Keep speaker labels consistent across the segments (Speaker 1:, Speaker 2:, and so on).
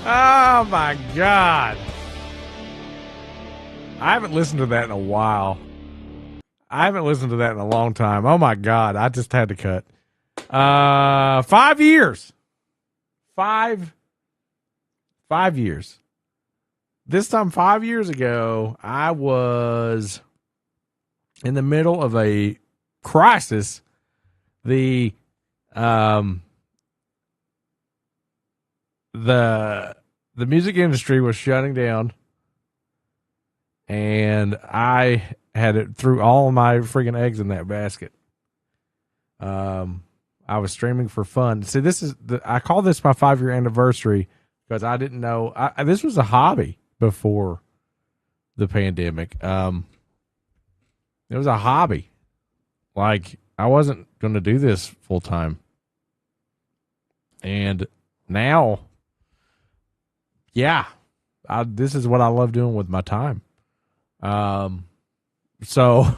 Speaker 1: Oh my God. I haven't listened to that in a while. I haven't listened to that in a long time. Oh my God. I just had to cut. 5 years. 5 years. This time 5 years ago, I was in the middle of a crisis. The the music industry was shutting down, and I had it threw all of my freaking eggs in that basket. I was streaming for fun. See, I call this my 5 year anniversary because I didn't know this was a hobby before the pandemic. It was a hobby. Like, I wasn't going to do this full time. And now, yeah, this is what I love doing with my time. So,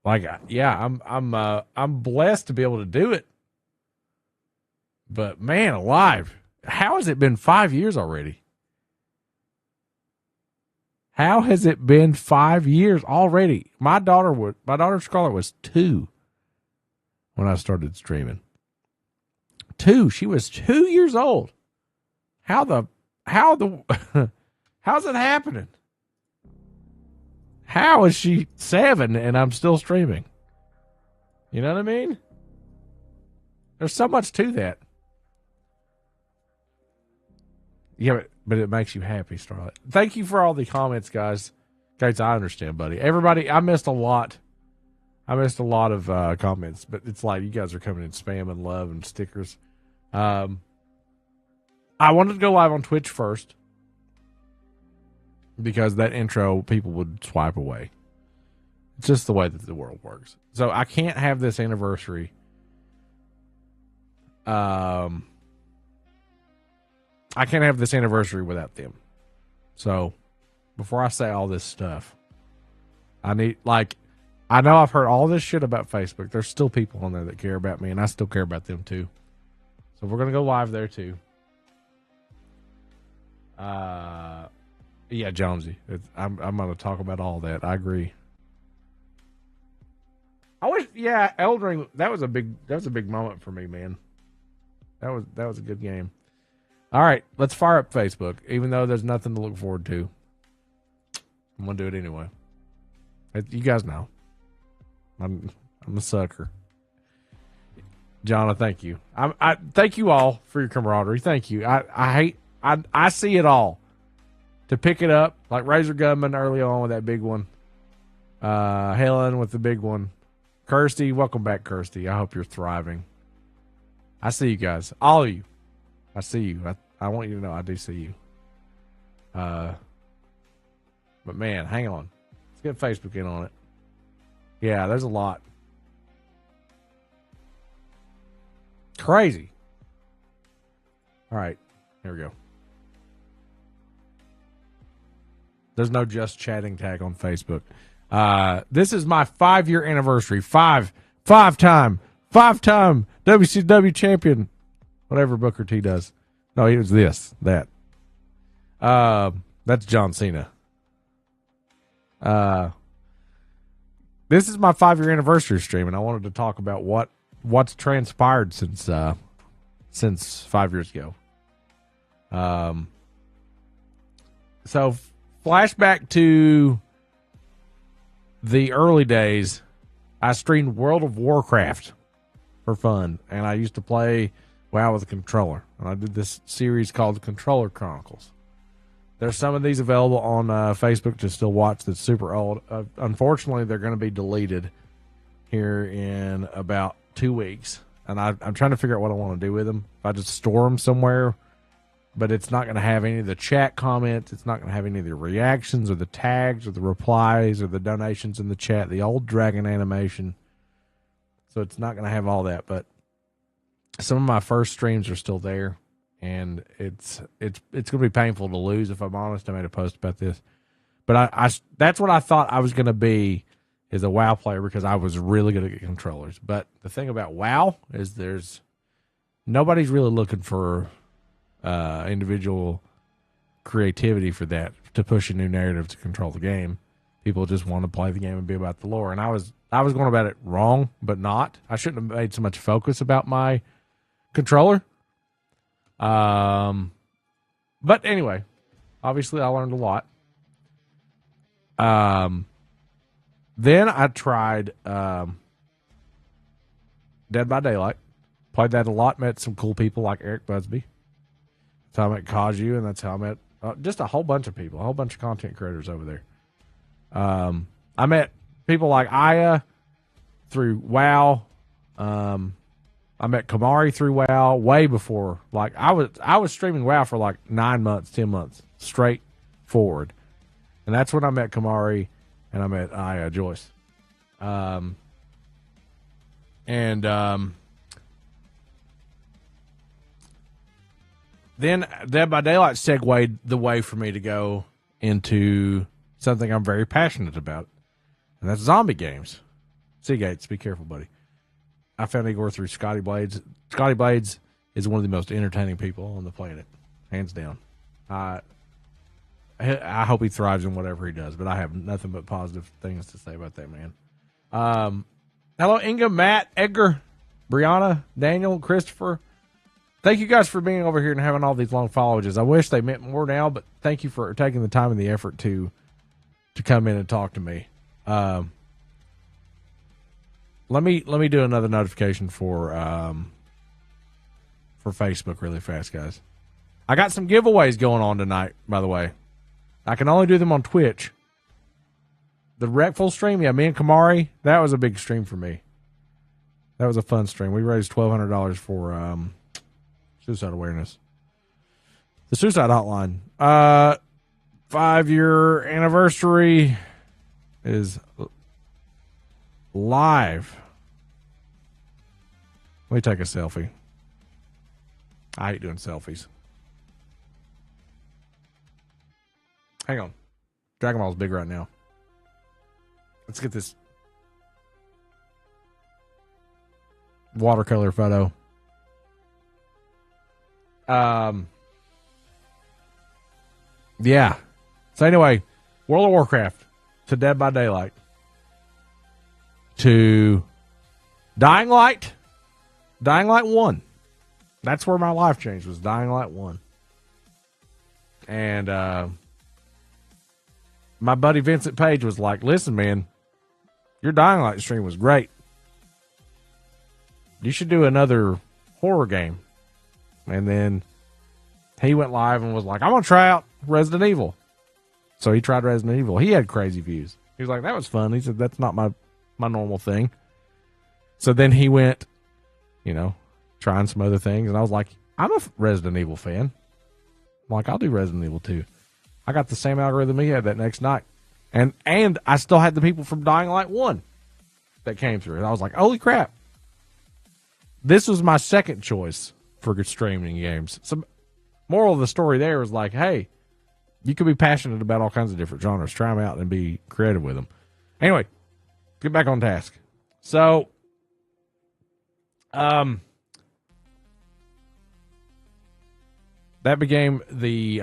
Speaker 1: like, yeah, I'm blessed to be able to do it. But man, alive, how has it been 5 years already? How has it been 5 years already? My daughter Scarlett was 2 when I started streaming. 2. She was 2 years old. How's it happening? How is she 7 and I'm still streaming? You know what I mean? There's so much to that. Yeah, but it makes you happy, Starlight. Thank you for all the comments, guys. Guys, I understand, buddy. Everybody, I missed a lot. Of comments, but it's like you guys are coming in spam and love and stickers. I wanted to go live on Twitch first because that intro people would swipe away. It's just the way that the world works. So I can't have this anniversary. I can't have this anniversary without them. So before I say all this stuff, I know I've heard all this shit about Facebook. There's still people on there that care about me, and I still care about them too. So we're gonna go live there too. Yeah, Jonesy. I'm gonna talk about all that. I agree. Elden Ring. That was a big moment for me, man. That was a good game. All right, let's fire up Facebook, even though there's nothing to look forward to. I'm gonna do it anyway. You guys know, I'm a sucker. Jonna, thank you. I thank you all for your camaraderie. Thank you. I see it all. To pick it up, like Razor Gunman early on with that big one. Helen with the big one. Kirsty, welcome back, Kirsty. I hope you're thriving. I see you guys, all of you. I see you. I want you to know I do see you. But man, hang on. Let's get Facebook in on it. Yeah, there's a lot. Crazy. All right, here we go. There's no just chatting tag on Facebook. This is my 5 year anniversary. Five-time WCW champion. Whatever Booker T does. No, he was that. That's John Cena. This is my 5 year anniversary stream, and I wanted to talk about what's transpired since 5 years ago. So flashback to the early days. I streamed World of Warcraft for fun, and I used to play WoW with a controller. And I did this series called the Controller Chronicles. There's some of these available on Facebook to still watch that's super old. Unfortunately, they're going to be deleted here in about 2 weeks. And I'm trying to figure out what I want to do with them. If I just store them somewhere, but it's not going to have any of the chat comments. It's not going to have any of the reactions or the tags or the replies or the donations in the chat, the old dragon animation. So it's not going to have all that. But some of my first streams are still there. And it's going to be painful to lose, if I'm honest. I made a post about this. But I that's what I thought I was going to be as a WoW player, because I was really good at controllers. But the thing about WoW is nobody's really looking for individual creativity for that to push a new narrative to control the game. People just want to play the game and be about the lore. And I was going about it wrong, but not. I shouldn't have made so much focus about my controller. But anyway, obviously I learned a lot. Then I tried Dead by Daylight. Played that a lot. Met some cool people like Eric Busby. That's how I met Kaju, and that's how I met just a whole bunch of people, a whole bunch of content creators over there. I met people like Aya through WoW. I met Kamari through WoW way before. Like I was streaming WoW for like 9 months, 10 months straight forward, and that's when I met Kamari and I met Aya Joyce. Then Dead by Daylight segued the way for me to go into something I'm very passionate about, and that's zombie games. Seagates, be careful, buddy. I found Igor through Scotty Blades. Scotty Blades is one of the most entertaining people on the planet, hands down. I hope he thrives in whatever he does, but I have nothing but positive things to say about that man. Hello, Inga, Matt, Edgar, Brianna, Daniel, Christopher. Thank you guys for being over here and having all these long followages. I wish they meant more now, but thank you for taking the time and the effort to come in and talk to me. Let me do another notification for Facebook really fast, guys. I got some giveaways going on tonight, by the way. I can only do them on Twitch. The Wreckful stream, yeah, me and Kamari, that was a big stream for me. That was a fun stream. We raised $1,200 for suicide awareness. The suicide hotline. 5-year anniversary is live. Let me take a selfie. I hate doing selfies. Hang on. Dragon Ball's big right now. Let's get this watercolor photo. Yeah. So anyway, World of Warcraft to Dead by Daylight to Dying Light. Dying Light 1. That's where my life changed, was Dying Light 1. And my buddy Vincent Page was like, listen, man, your Dying Light stream was great. You should do another horror game. And then he went live and was like, I'm going to try out Resident Evil. So he tried Resident Evil. He had crazy views. He was like, that was fun. He said, that's not my normal thing. So then he went, trying some other things. And I was like, I'm a Resident Evil fan. I'm like, I'll do Resident Evil 2. I got the same algorithm he had that next night. And I still had the people from Dying Light 1 that came through. And I was like, holy crap. This was my second choice for streaming games. So moral of the story there was like, hey, you could be passionate about all kinds of different genres. Try them out and be creative with them. Anyway, get back on task. So, that became the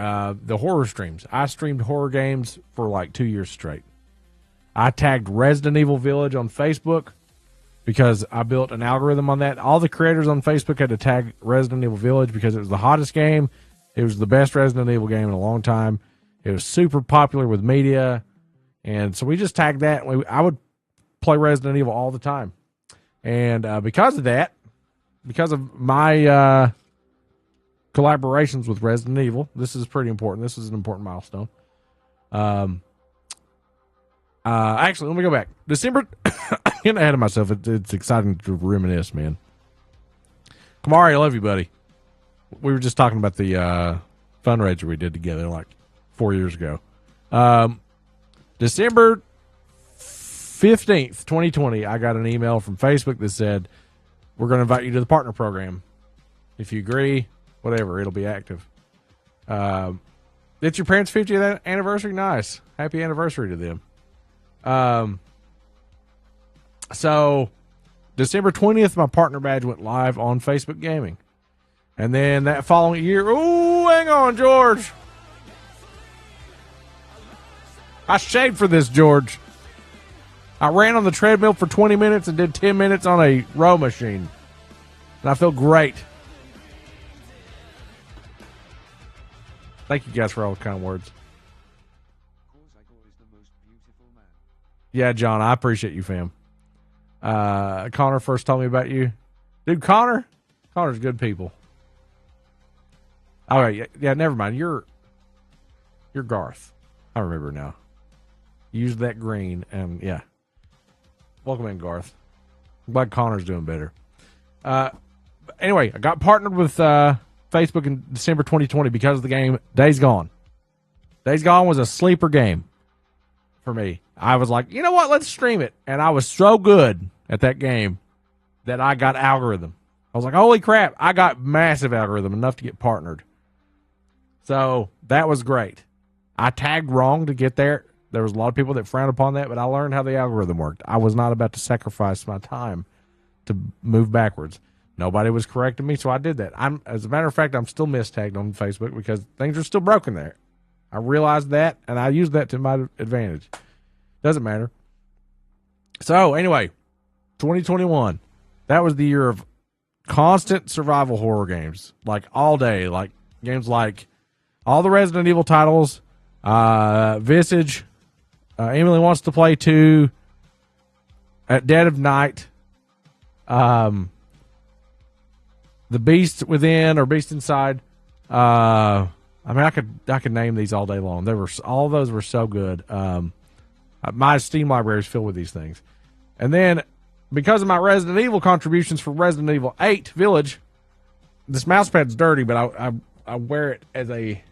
Speaker 1: horror streams. I streamed horror games for like 2 years straight. I tagged Resident Evil Village on Facebook because I built an algorithm on that. All the creators on Facebook had to tag Resident Evil Village because it was the hottest game. It was the best Resident Evil game in a long time. It was super popular with media. And so we just tagged that. I would play Resident Evil all the time. And because of that, because of my collaborations with Resident Evil, this is pretty important. This is an important milestone. Actually, let me go back. December, I'm getting ahead of myself. It's exciting to reminisce, man. Kamari, I love you, buddy. We were just talking about the fundraiser we did together like 4 years ago. December 15th, 2020, I got an email from Facebook that said, we're going to invite you to the partner program. If you agree, whatever, it'll be active. It's your parents' 50th anniversary? Nice. Happy anniversary to them. So December 20th, my partner badge went live on Facebook Gaming. And then that following year, Ooh, hang on, George. I shaved for this, George. I ran on the treadmill for 20 minutes and did 10 minutes on a row machine. And I feel great. Thank you guys for all the kind words. Yeah, John, I appreciate you, fam. Connor first told me about you. Dude, Connor's good people. All right, yeah, never mind. You're Garth. I remember now. Use that green, and yeah. Welcome in, Garth. I'm glad Connor's doing better. Anyway, I got partnered with Facebook in December 2020 because of the game Days Gone. Days Gone was a sleeper game for me. I was like, you know what? Let's stream it. And I was so good at that game that I got algorithm. I was like, holy crap, I got massive algorithm, enough to get partnered. So that was great. I tagged wrong to get there. There was a lot of people that frowned upon that, but I learned how the algorithm worked. I was not about to sacrifice my time to move backwards. Nobody was correcting me, so I did that. As a matter of fact, I'm still mistagged on Facebook because things are still broken there. I realized that, and I used that to my advantage. Doesn't matter. So, anyway, 2021. That was the year of constant survival horror games. Like, all day. Like, games like all the Resident Evil titles, Visage, Emily Wants to Play 2, At Dead of Night, The Beast Within or Beast Inside. I mean, I could name these all day long. All of those were so good. My Steam library is filled with these things. And then, because of my Resident Evil contributions for Resident Evil 8 Village, this mouse pad's dirty, but I wear it as a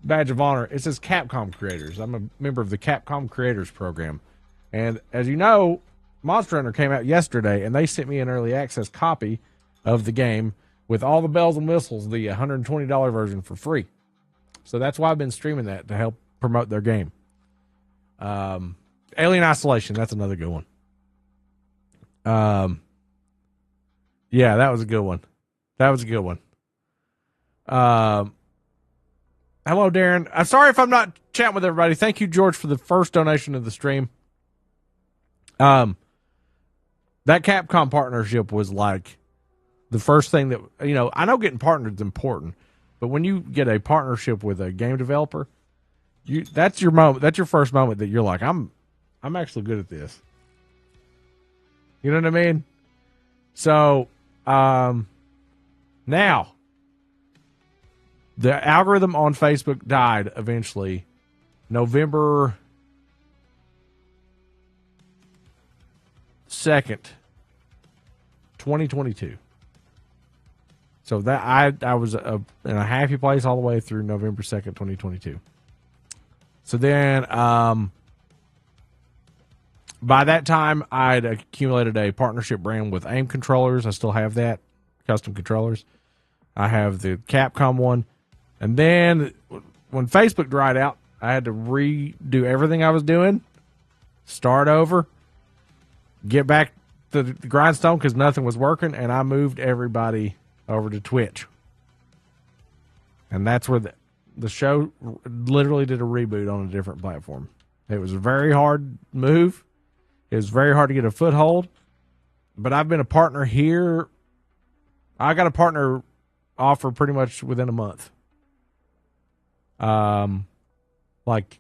Speaker 1: badge of honor. It says Capcom Creators. I'm a member of the Capcom Creators program. And as you know, Monster Hunter came out yesterday, and they sent me an early access copy of the game with all the bells and whistles, the $120 version for free. So that's why I've been streaming that, to help promote their game. Alien Isolation, that's another good one. Yeah, that was a good one. Hello, Darren. I'm sorry if I'm not chatting with everybody. Thank you, George, for the first donation of the stream. That Capcom partnership was like the first thing that, I know getting partnered is important, but when you get a partnership with a game developer, that's your moment. That's your first moment that you're like, I'm actually good at this. You know what I mean? So, now the algorithm on Facebook died eventually November 2nd, 2022. So that I was in a happy place all the way through November 2nd, 2022. So then, by that time, I'd accumulated a partnership brand with AIM controllers. I still have that, custom controllers. I have the Capcom one. And then when Facebook dried out, I had to redo everything I was doing, start over, get back to the grindstone because nothing was working, and I moved everybody over to Twitch. And that's where the show literally did a reboot on a different platform. It was a very hard move. It was very hard to get a foothold. But I've been a partner here. I got a partner offer pretty much within a month. Like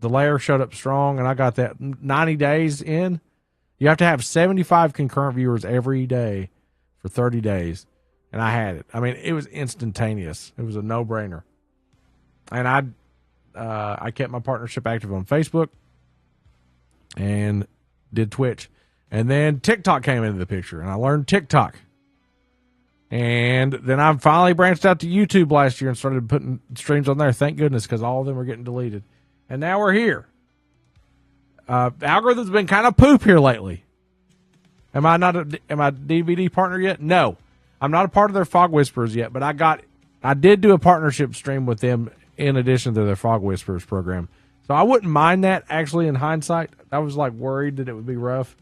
Speaker 1: the layer showed up strong, and I got that 90 days in. You have to have 75 concurrent viewers every day for 30 days. And I had it. I mean, it was instantaneous. It was a no-brainer. And I kept my partnership active on Facebook and did Twitch. And then TikTok came into the picture, and I learned TikTok. And then I finally branched out to YouTube last year and started putting streams on there. Thank goodness, because all of them were getting deleted. And now we're here. The algorithm's been kind of poop here lately. Am I DVD partner yet? No. I'm not a part of their Fog Whisperers yet, but I did do a partnership stream with them in addition to their Fog Whisperers program. So I wouldn't mind that, actually, in hindsight. I was like worried that it would be rough.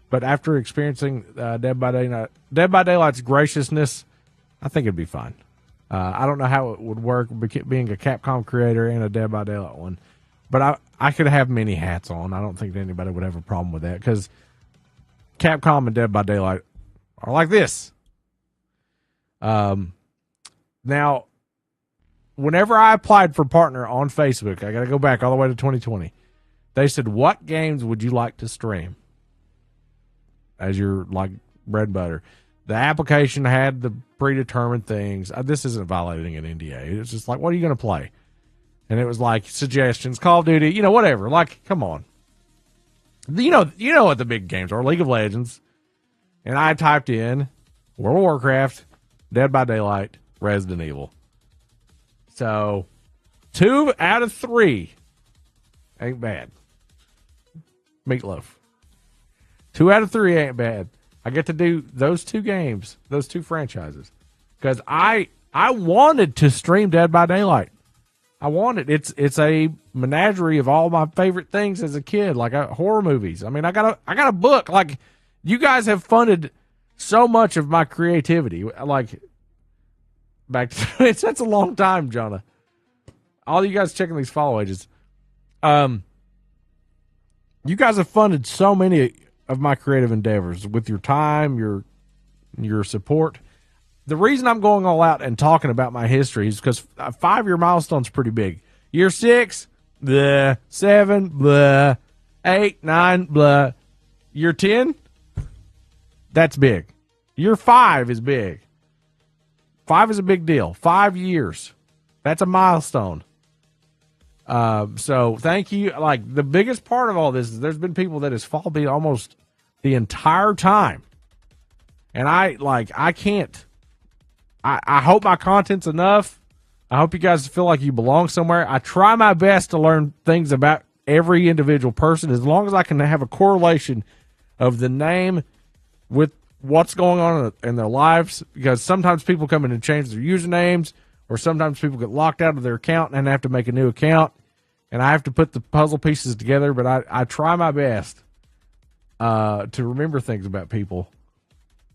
Speaker 1: But after experiencing Dead by Daylight's graciousness, I think it'd be fine. I don't know how it would work being a Capcom creator and a Dead by Daylight one, but I could have many hats on. I don't think anybody would have a problem with that because Capcom and Dead by Daylight are like this. Now, whenever I applied for partner on Facebook, I got to go back all the way to 2020. They said, "What games would you like to stream as your like bread and butter?" The application had the predetermined things. This isn't violating an NDA. It's just like, what are you going to play? And it was like suggestions, Call of Duty, whatever. Like, come on. You know what the big games are, League of Legends. And I typed in World of Warcraft, Dead by Daylight, Resident Evil. So 2 out of 3 ain't bad. Meatloaf. 2 out of 3 ain't bad. I get to do those 2 games, those 2 franchises, because I wanted to stream Dead by Daylight. I wanted it's a menagerie of all my favorite things as a kid, like horror movies. I mean, I got a book. Like, you guys have funded so much of my creativity. Like, back to that's a long time, Jonah. All you guys checking these follow ages. You guys have funded so many of my creative endeavors with your time, your support. The reason I'm going all out and talking about my history is because a 5-year milestone's pretty big. Year 6, blah. 7, blah. 8, 9, blah. Year 10, that's big. Year 5 is big. 5 is a big deal. 5 years. That's a milestone. So thank you. Like, the biggest part of all this is there's been people that has followed me almost the entire time. And I can't. I hope my content's enough. I hope you guys feel like you belong somewhere. I try my best to learn things about every individual person as long as I can have a correlation of the name with what's going on in their lives, because sometimes people come in and change their usernames, or sometimes people get locked out of their account and have to make a new account, and I have to put the puzzle pieces together, but I try my best to remember things about people.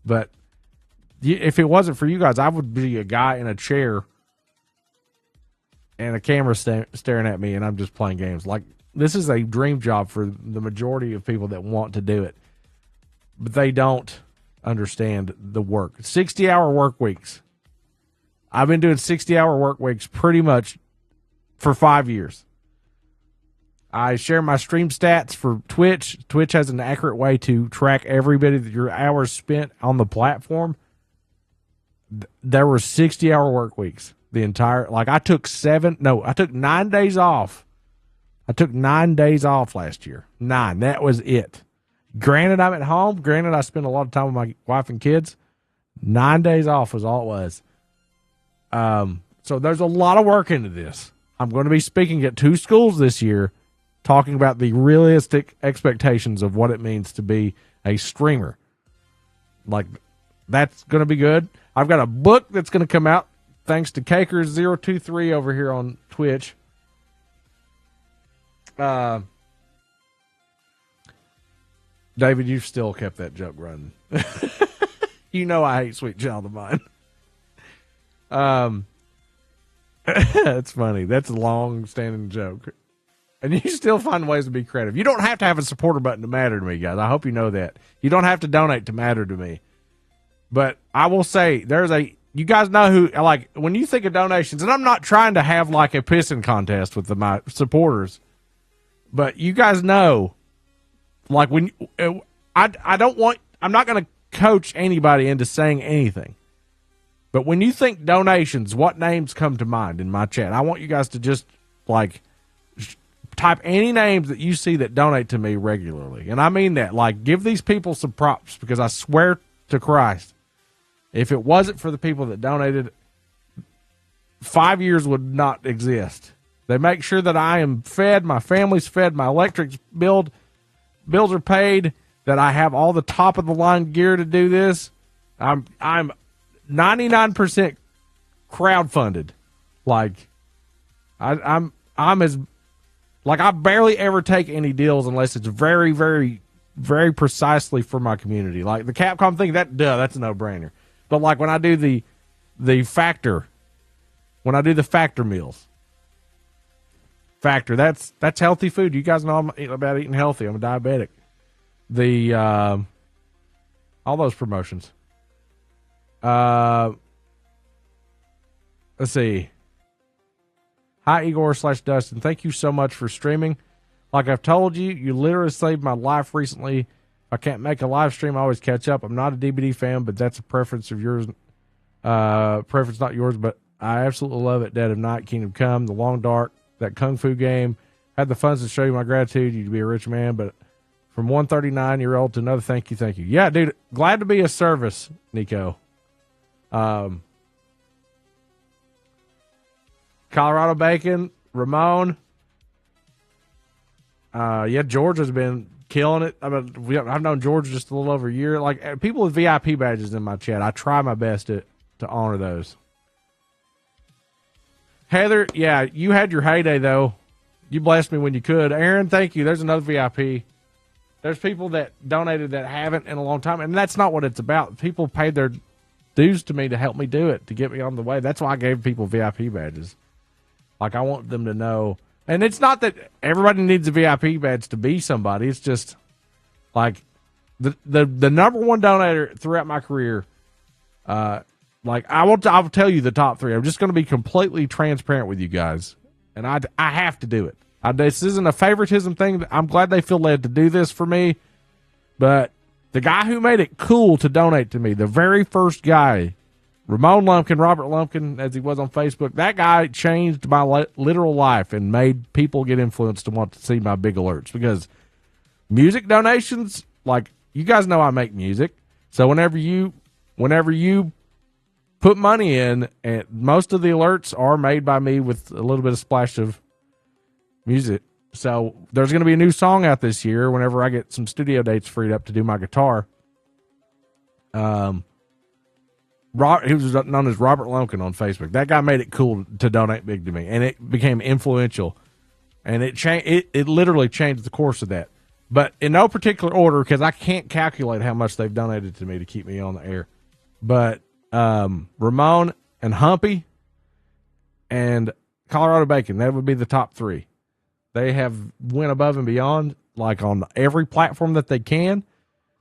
Speaker 1: But if it wasn't for you guys, I would be a guy in a chair and a camera staring at me, and I'm just playing games. Like, this is a dream job for the majority of people that want to do it, but they don't understand the work. 60-hour work weeks. I've been doing 60-hour work weeks pretty much for 5 years. I share my stream stats for Twitch. Twitch has an accurate way to track every bit of your hours spent on the platform. There were 60-hour work weeks. The entire, like, I took 9 days off. I took 9 days off last year. 9. That was it. Granted, I'm at home. Granted, I spend a lot of time with my wife and kids. 9 days off was all it was. So there's a lot of work into this. I'm going to be speaking at 2 schools this year, talking about the realistic expectations of what it means to be a streamer. Like, that's going to be good. I've got a book that's going to come out thanks to Kakers023 over here on Twitch. David, you've still kept that joke running. You know I hate Sweet Child of Mine. That's funny. That's a long-standing joke. And you still find ways to be creative. You don't have to have a supporter button to matter to me, guys. I hope you know that. You don't have to donate to matter to me. But I will say, you guys know who, like, when you think of donations, and I'm not trying to have like a pissing contest with my supporters, but you guys know, like, when I'm not going to coach anybody into saying anything. But when you think donations, what names come to mind in my chat? I want you guys to just, like, type any names that you see that donate to me regularly. And I mean that. Like, give these people some props, because I swear to Christ, if it wasn't for the people that donated, 5 years would not exist. They make sure that I am fed, my family's fed, my electric bills are paid, that I have all the top of the line gear to do this. I'm 99% crowdfunded. Like, I'm as, like, I barely ever take any deals unless it's very, very, very precisely for my community. Like the Capcom thing, that's a no-brainer. But like when I do the factor when I do the Factor meals. Factor, that's healthy food. You guys know I'm about eating healthy. I'm a diabetic. The all those promotions. Let's see. Hi, Igor/Dustin. Thank you so much for streaming. Like I've told you, you literally saved my life recently. If I can't make a live stream, I always catch up. I'm not a DBD fan, but that's a preference of yours. Preference not yours, but I absolutely love it. Dead of Night, Kingdom Come, The Long Dark, that Kung Fu game. Had the funds to show you my gratitude. You'd be a rich man, but from 139-year-old to another, thank you. Yeah, dude, glad to be of service, Nico. Colorado Bacon, Ramon. Yeah, Georgia's been killing it. I've known Georgia just a little over a year. Like people with VIP badges in my chat, I try my best to honor those. Heather, yeah, you had your heyday though. You blessed me when you could. Aaron, thank you. There's another VIP. There's people that donated that haven't in a long time, and that's not what it's about. People paid their dues to me to help me do it, to get me on the way. That's why I gave people VIP badges. Like, I want them to know. And it's not that everybody needs a VIP badge to be somebody. It's just, like, the number one donator throughout my career, like, I'll tell you the top three. I'm just going to be completely transparent with you guys. And I have to do it. This isn't a favoritism thing. I'm glad they feel led to do this for me. But the guy who made it cool to donate to me, the very first guy, Ramon Lumpkin, Robert Lumpkin, as he was on Facebook, that guy changed my literal life and made people get influenced to want to see my big alerts. Because music donations, like, you guys know I make music. So whenever you put money in, and most of the alerts are made by me with a little bit of splash of music. So there's going to be a new song out this year whenever I get some studio dates freed up to do my guitar. He was known as Robert Lumpkin on Facebook. That guy made it cool to donate big to me, and it became influential. And it literally changed the course of that. But in no particular order, because I can't calculate how much they've donated to me to keep me on the air. But Ramon and Humpy and Colorado Bacon, that would be the top three. They have went above and beyond, like on every platform that they can.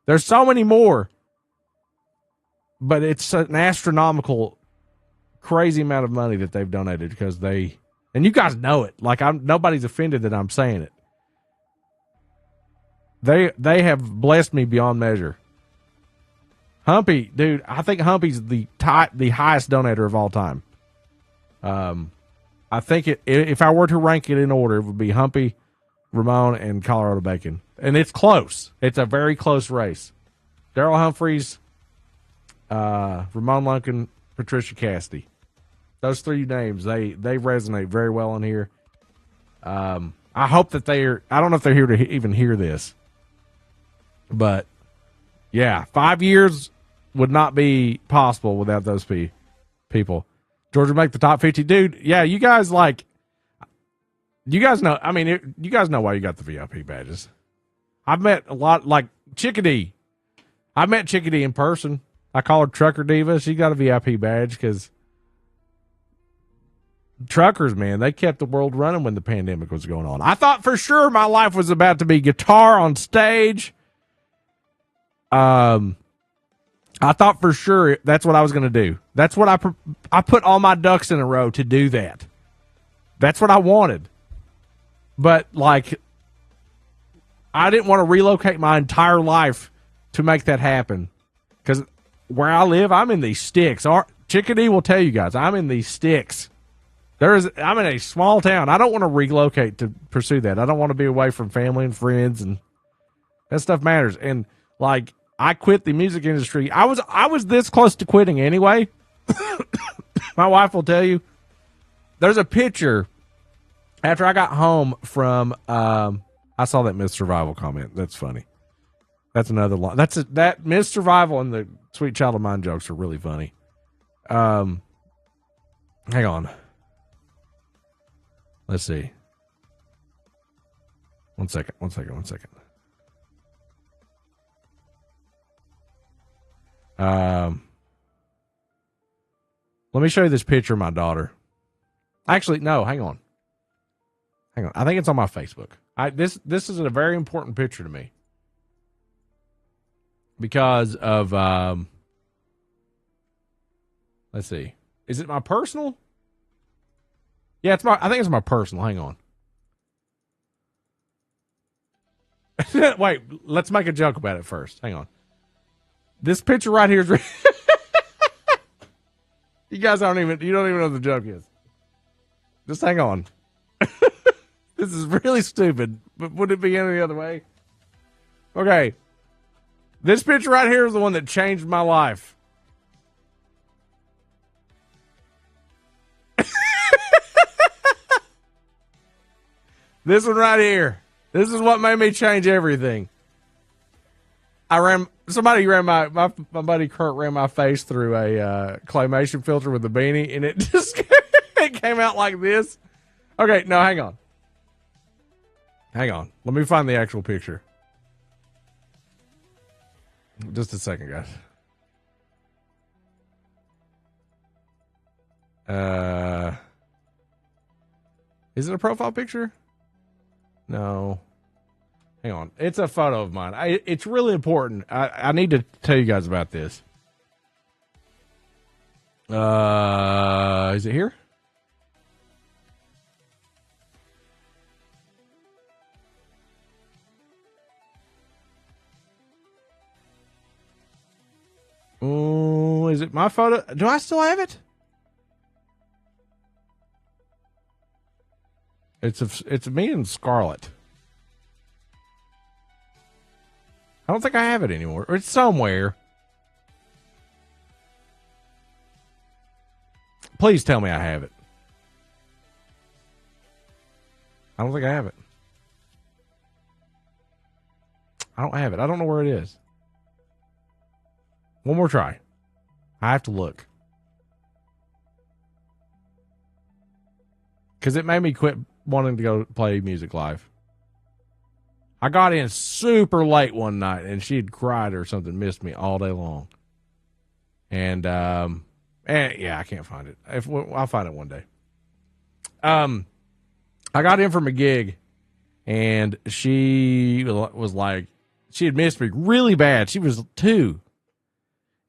Speaker 1: There's so many more, but it's an astronomical, crazy amount of money that they've donated because and you guys know it. Like nobody's offended that I'm saying it. They have blessed me beyond measure. Humpy, dude, I think Humpy's the highest donator of all time. I think if I were to rank it in order, it would be Humpy, Ramon, and Colorado Bacon. And it's close. It's a very close race. Daryl Humphreys, Ramon Lumpkin, Patricia Cassidy. Those three names, they resonate very well in here. I hope that I don't know if they're here to even hear this. But, yeah, 5 years would not be possible without those people. Georgia make the top 50. Dude, yeah, you guys know, you guys know why you got the VIP badges. I've met a lot, like Chickadee. I met Chickadee in person. I call her Trucker Diva. She got a VIP badge because truckers, man, they kept the world running when the pandemic was going on. I thought for sure my life was about to be guitar on stage. I thought for sure that's what I was going to do. That's what I put all my ducks in a row to do that. That's what I wanted. But, like, I didn't want to relocate my entire life to make that happen. Because where I live, I'm in these sticks. Chickadee will tell you guys, I'm in these sticks. I'm in a small town. I don't want to relocate to pursue that. I don't want to be away from family and friends, and that stuff matters. And, like, I quit the music industry. I was this close to quitting anyway. My wife will tell you. There's a picture after I got home from I saw that Miss Survival comment. That's funny. That's another line. That Miss Survival and the Sweet Child of Mine jokes are really funny. Hang on. Let's see. One second. Let me show you this picture of my daughter. Actually, no, hang on. Hang on. I think it's on my Facebook. This is a very important picture to me because of let's see. Is it my personal? Yeah, I think it's my personal. Hang on. Wait, let's make a joke about it first. Hang on. This picture right here is you guys don't even know what the joke is. Just hang on. This is really stupid, but would it be any other way? Okay. This picture right here is the one that changed my life. This one right here. This is what made me change everything. Somebody ran my buddy Kurt ran my face through a claymation filter with a beanie, and it just it came out like this. Okay, no, hang on. Hang on. Let me find the actual picture. Just a second, guys. Is it a profile picture? No. Hang on. It's a photo of mine. It's really important. I need to tell you guys about this. Is it here? Oh, is it my photo? Do I still have it? It's me and Scarlett. I don't think I have it anymore. It's somewhere. Please tell me I have it. I don't think I have it. I don't have it. I don't know where it is. One more try. I have to look. Because it made me quit wanting to go play music live. I got in super late one night and she had cried or something, missed me all day long. And yeah, I can't find it. I'll find it one day. I got in from a gig and she was like, she had missed me really bad. She was 2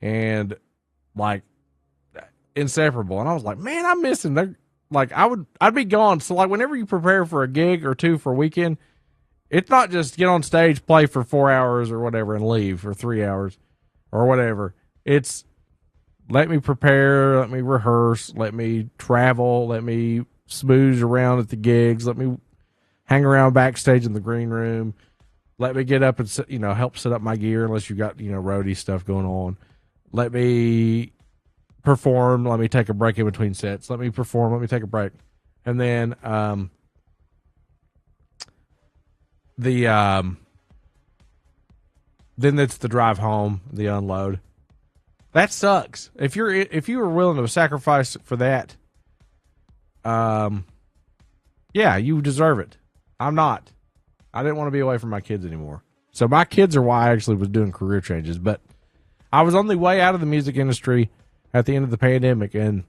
Speaker 1: and like inseparable. And I was like, man, I'm missing them. Like I'd be gone. So like whenever you prepare for a gig or 2 for a weekend, it's not just get on stage, play for 4 hours or whatever and leave for 3 hours or whatever. It's let me prepare, let me rehearse, let me travel, let me smooze around at the gigs, let me hang around backstage in the green room, let me get up and help set up my gear unless you got roadie stuff going on. Let me perform, let me take a break in between sets, let me perform, let me take a break. And then then it's the drive home, the unload. That sucks. If you were willing to sacrifice for that, yeah, you deserve it. I'm not. I didn't want to be away from my kids anymore. So my kids are why I actually was doing career changes. But I was on the way out of the music industry at the end of the pandemic, and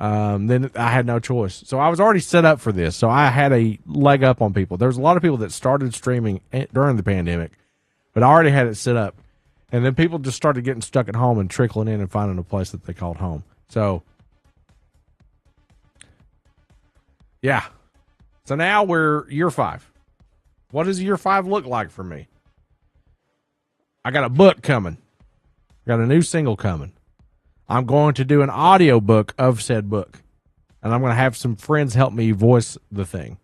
Speaker 1: then I had no choice. So I was already set up for this. So I had a leg up on people. There was a lot of people that started streaming during the pandemic, but I already had it set up. And then people just started getting stuck at home and trickling in and finding a place that they called home. So, yeah. So now we're year 5. What does year 5 look like for me? I got a book coming. I got a new single coming. I'm going to do an audio book of said book. And I'm going to have some friends help me voice the thing.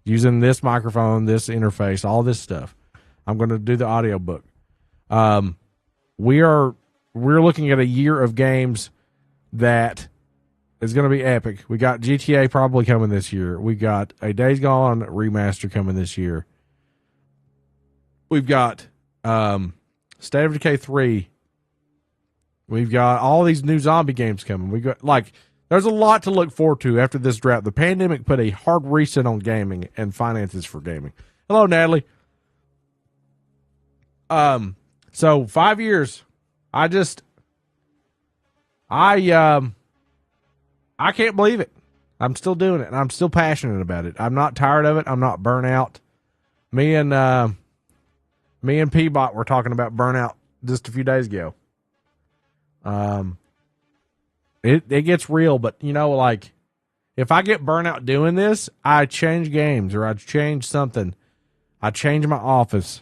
Speaker 1: Using this microphone, this interface, all this stuff. I'm going to do the audio book. We're looking at a year of games that is going to be epic. We got GTA probably coming this year. We got a Days Gone remaster coming this year. We've got State of Decay 3. We've got all these new zombie games coming. We got there's a lot to look forward to after this drought. The pandemic put a hard reset on gaming and finances for gaming. Hello, Natalie. So 5 years. I can't believe it. I'm still doing it, and I'm still passionate about it. I'm not tired of it. I'm not burnt out. Me and Peabot were talking about burnout just a few days ago. It gets real, but like if I get burnt out doing this, I change games or I change something. I change my office.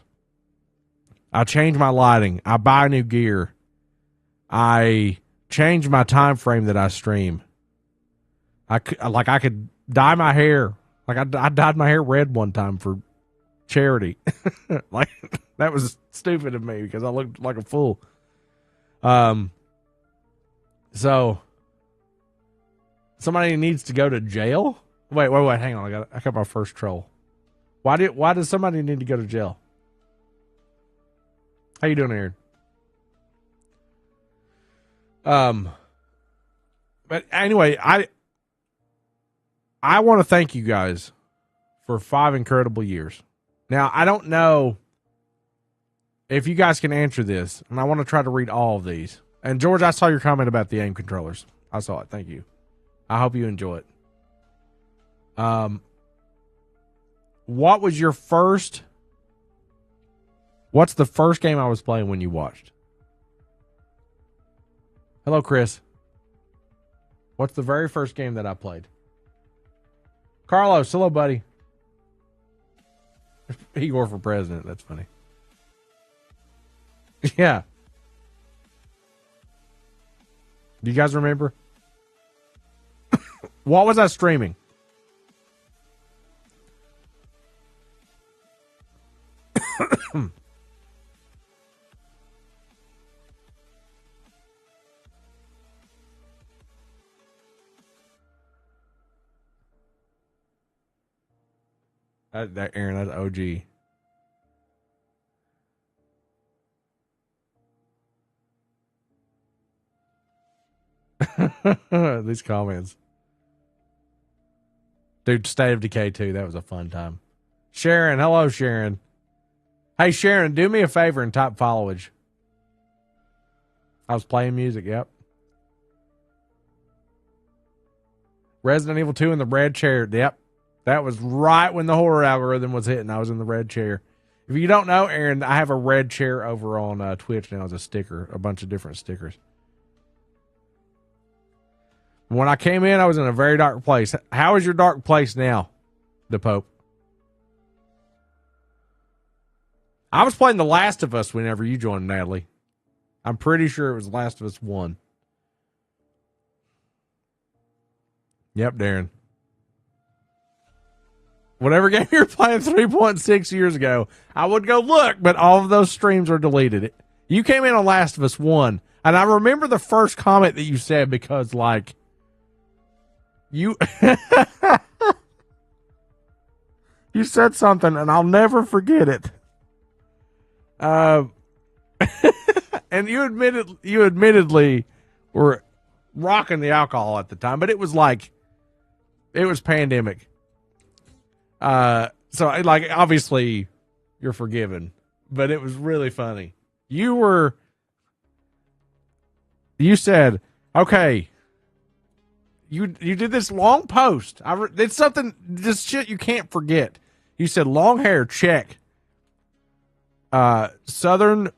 Speaker 1: I change my lighting. I buy new gear. I change my time frame that I stream. I could dye my hair. Like I dyed my hair red one time for charity. Like that was stupid of me because I looked like a fool. So somebody needs to go to jail. Wait, hang on. I got my first troll. Why does somebody need to go to jail? How you doing, Aaron? But anyway, I want to thank you guys for 5 incredible years. Now, I don't know if you guys can answer this, and I want to try to read all of these. And George, I saw your comment about the aim controllers. I saw it. Thank you. I hope you enjoy it. What was your first? What's the first game I was playing when you watched? Hello, Chris. What's the very first game that I played? Carlos, hello, buddy. Igor for president. That's funny. Yeah. Do you guys remember? What was I streaming? That Aaron, that's OG. These comments. Dude, State of Decay 2, that was a fun time. Sharon, hello, Sharon. Hey, Sharon, do me a favor and type followage. I was playing music, yep. Resident Evil 2 in the red chair, yep. That was right when the horror algorithm was hitting. I was in the red chair. If you don't know, Aaron, I have a red chair over on Twitch now as a sticker, a bunch of different stickers. When I came in, I was in a very dark place. How is your dark place now, the Pope? I was playing The Last of Us whenever you joined, Natalie. I'm pretty sure it was Last of Us 1. Yep, Darren. Whatever game you were playing 3.6 years ago, I would go look, but all of those streams are deleted. You came in on Last of Us 1, and I remember the first comment that you said because, like, you you said something, and I'll never forget it. And you admittedly were rocking the alcohol at the time, but it was pandemic. So like, obviously you're forgiven, but it was really funny. You said, okay, you did this long post. It's something, this shit you can't forget. You said long hair, check. Southern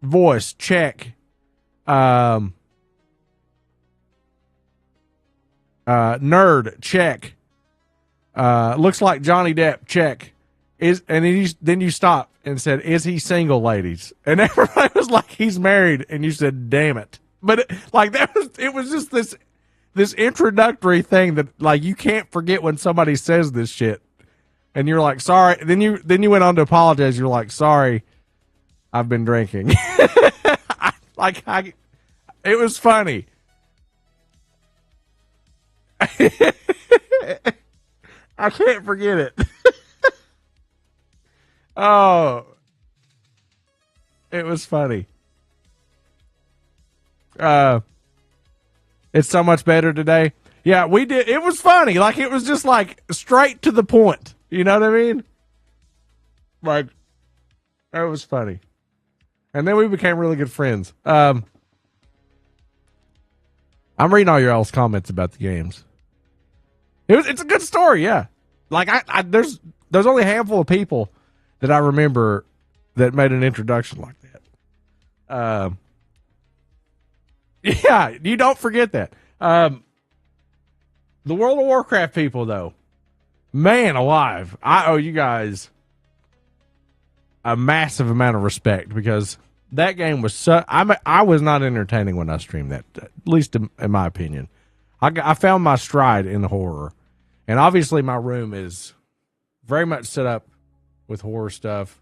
Speaker 1: voice, check. Nerd, check. Looks like Johnny Depp, check. Then you stopped and said, is he single, ladies? And everybody was like, he's married. And you said, damn it. But it was just this introductory thing that, like, you can't forget when somebody says this shit. And you're like, sorry. Then you went on to apologize. You're like, sorry, I've been drinking. It was funny. I can't forget it. Oh, it was funny. It's so much better today. Yeah, we did. It was funny. Like, it was just like straight to the point. You know what I mean? Like, it was funny. And then we became really good friends. I'm reading all your all's comments about the games. It's a good story, yeah. Like there's only a handful of people that I remember that made an introduction like that. Yeah, you don't forget that. The World of Warcraft people, though, man alive, I owe you guys a massive amount of respect because that game was I was not entertaining when I streamed that, at least in my opinion. I found my stride in horror, and obviously my room is very much set up with horror stuff.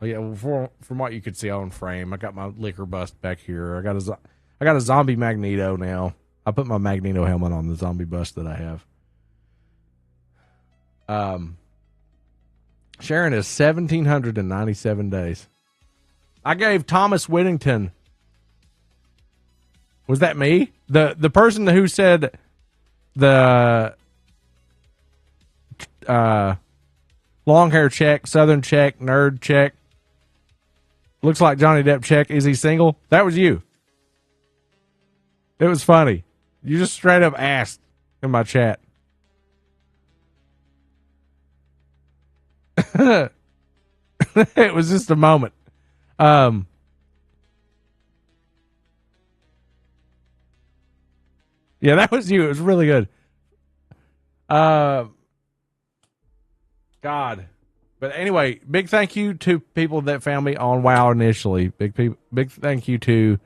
Speaker 1: Yeah, from what you could see on frame, I got my liquor bust back here. I got a zombie Magneto now. I put my Magneto helmet on the zombie bust that I have. Sharon is 1,797 days. I gave Thomas Whittington. Was that me? The person who said the long hair check, Southern check, nerd check, looks like Johnny Depp check. Is he single? That was you. It was funny. You just straight up asked in my chat. It was just a moment. Yeah, that was you. It was really good. God. But anyway, big thank you to people that found me on WoW initially. Big thank you to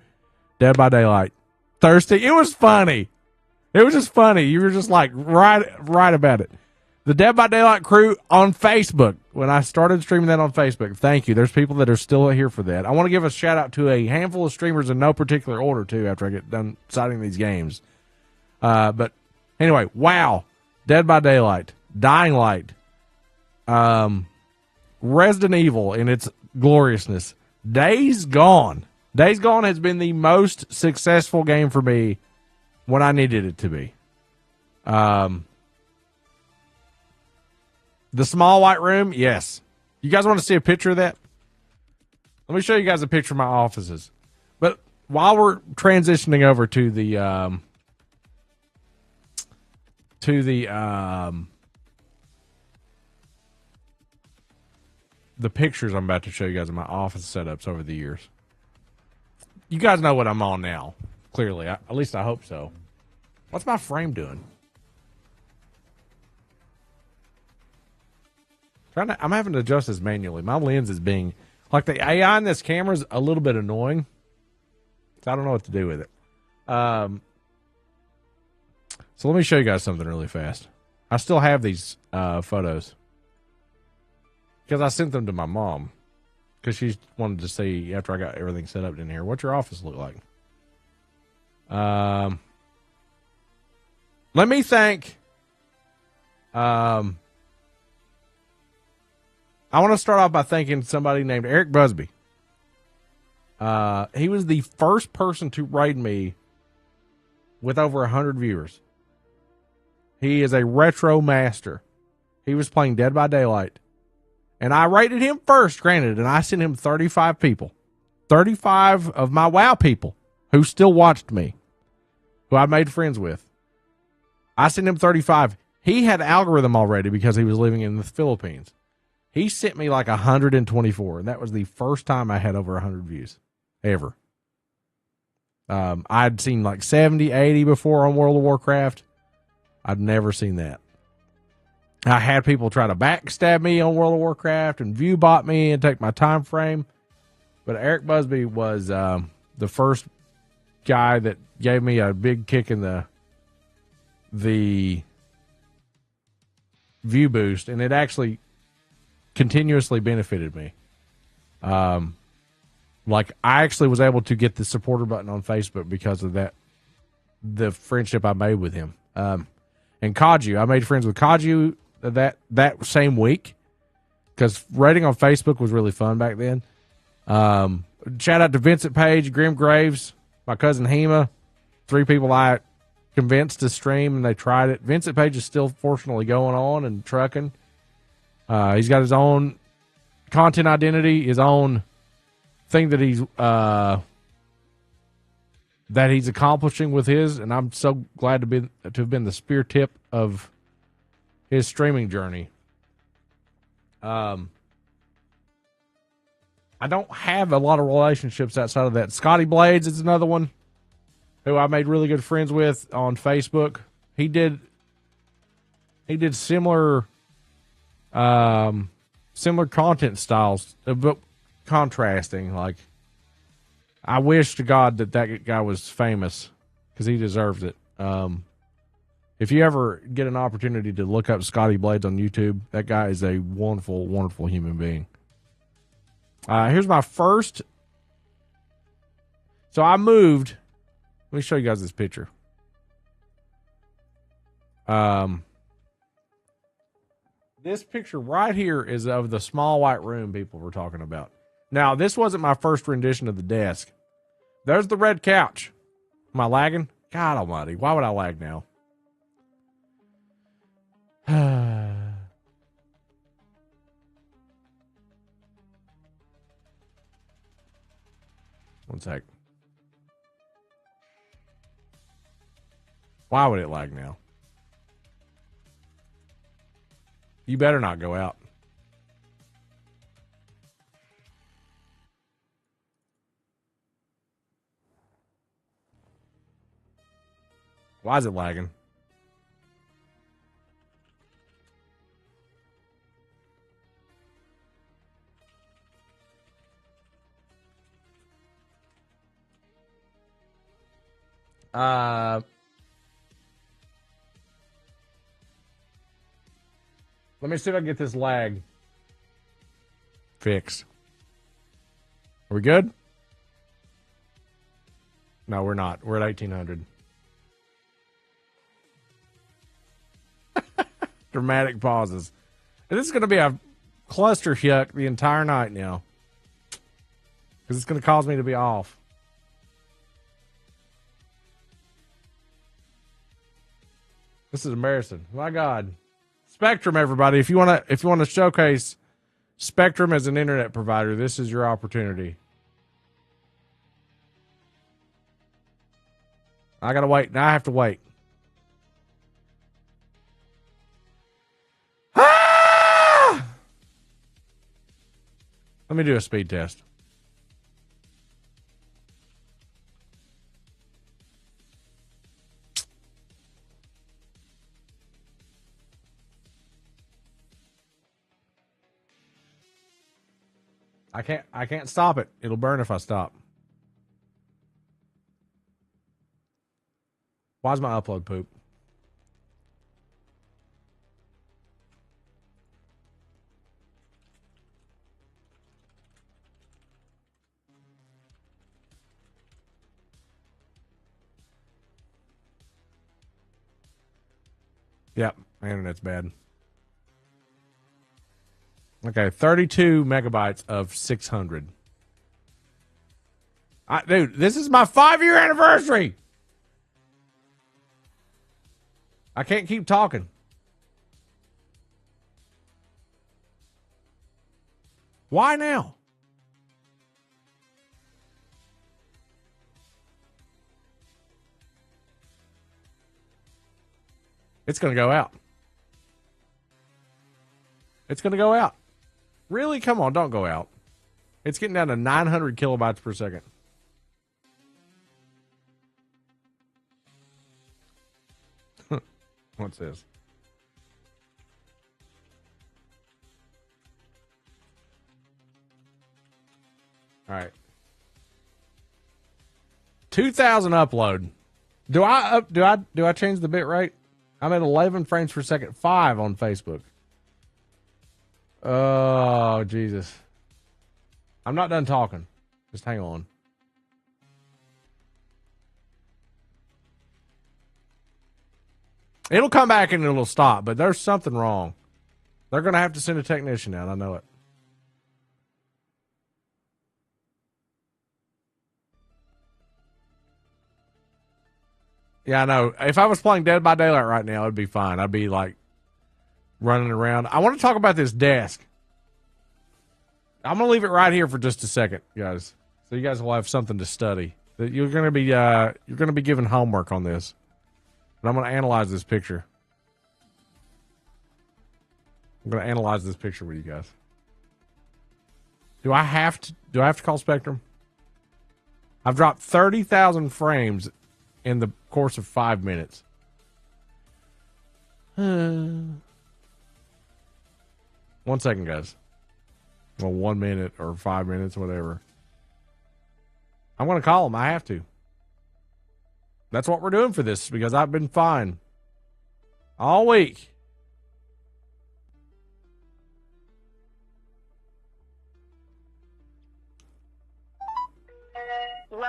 Speaker 1: Dead by Daylight. Thirsty. It was funny. It was just funny. You were just like right about it. The Dead by Daylight crew on Facebook. When I started streaming that on Facebook, thank you. There's people that are still here for that. I want to give a shout out to a handful of streamers in no particular order too. After I get done citing these games, but anyway, WoW, Dead by Daylight, Dying Light, Resident Evil in its gloriousness, Days Gone. Days Gone has been the most successful game for me when I needed it to be. The Small White Room, yes. You guys want to see a picture of that? Let me show you guys a picture of my offices. But while we're transitioning over to the pictures I'm about to show you guys of my office setups over the years. You guys know what I'm on now, clearly. At least I hope so. What's my frame doing? I'm having to adjust this manually. My lens is being like the AI in this camera is a little bit annoying. So I don't know what to do with it. So let me show you guys something really fast. I still have these photos because I sent them to my mom because she wanted to see after I got everything set up in here. What's your office look like? Let me thank. I want to start off by thanking somebody named Eric Busby. He was the first person to raid me with over 100 viewers. He is a retro master. He was playing Dead by Daylight. And I rated him first, granted, and I sent him 35 people. 35 of my WoW people who still watched me, who I made friends with. I sent him 35. He had algorithm already because he was living in the Philippines. He sent me like 124, and that was the first time I had over 100 views, ever. I'd seen like 70, 80 before on World of Warcraft. I'd never seen that. I had people try to backstab me on World of Warcraft and view bot me and take my time frame. But Eric Busby was the first guy that gave me a big kick in the view boost, and it actually continuously benefited me. Like I actually was able to get the supporter button on Facebook because of that, the friendship I made with him. And Kaju, I made friends with Kaju that same week because rating on Facebook was really fun back then. Shout out to Vincent Page, Grim Graves, my cousin Hema, 3 people I convinced to stream and they tried it. Vincent Page is still fortunately going on and trucking. He's got his own content identity, his own thing that he's accomplishing with his, and I'm so glad to have been the spear tip of his streaming journey. I don't have a lot of relationships outside of that. Scotty Blades is another one who I made really good friends with on Facebook. He did similar similar content styles, but contrasting. Like, I wish to God that guy was famous because he deserves it. If you ever get an opportunity to look up Scotty Blades on YouTube, that guy is a wonderful, wonderful human being. Here's my first. So I moved. Let me show you guys this picture. This picture right here is of the small white room people were talking about. Now, this wasn't my first rendition of the desk. There's the red couch. Am I lagging? God almighty. Why would I lag now? One sec. Why would it lag now? You better not go out. Why is it lagging? Let me see if I can get this lag fixed. Are we good? No, we're not. We're at 1800. Dramatic pauses. And this is going to be a cluster yuck the entire night now. Because it's going to cause me to be off. This is embarrassing. My God. Spectrum, everybody. If you want to showcase Spectrum as an internet provider, this is your opportunity. I gotta wait. Now I have to wait. Ah! Let me do a speed test. I can't stop it. It'll burn if I stop. Why's my upload poop? Yep, my internet's bad. Okay, 32 megabytes of 600. Dude, this is my 5-year anniversary. I can't keep talking. Why now? It's going to go out. It's going to go out. Really? Come on, don't go out. It's getting down to 900 kilobytes per second. What's this? All right. 2,000 upload. Do I change the bit rate? I'm at 11 frames per second, 5 on Facebook. Oh, Jesus. I'm not done talking. Just hang on. It'll come back and it'll stop, but there's something wrong. They're going to have to send a technician out. I know it. Yeah, I know. If I was playing Dead by Daylight right now, it'd be fine. I'd be like running around. I want to talk about this desk. I'm going to leave it right here for just a second, guys. So you guys will have something to study. You're going to be given homework on this. But I'm going to analyze this picture. I'm gonna analyze this picture with you guys. Do I have to call Spectrum? I've dropped 30,000 frames in the course of 5 minutes. 1 second, guys. Well, 1 minute or 5 minutes, whatever. I'm going to call them. I have to. That's what we're doing for this because I've been fine all week.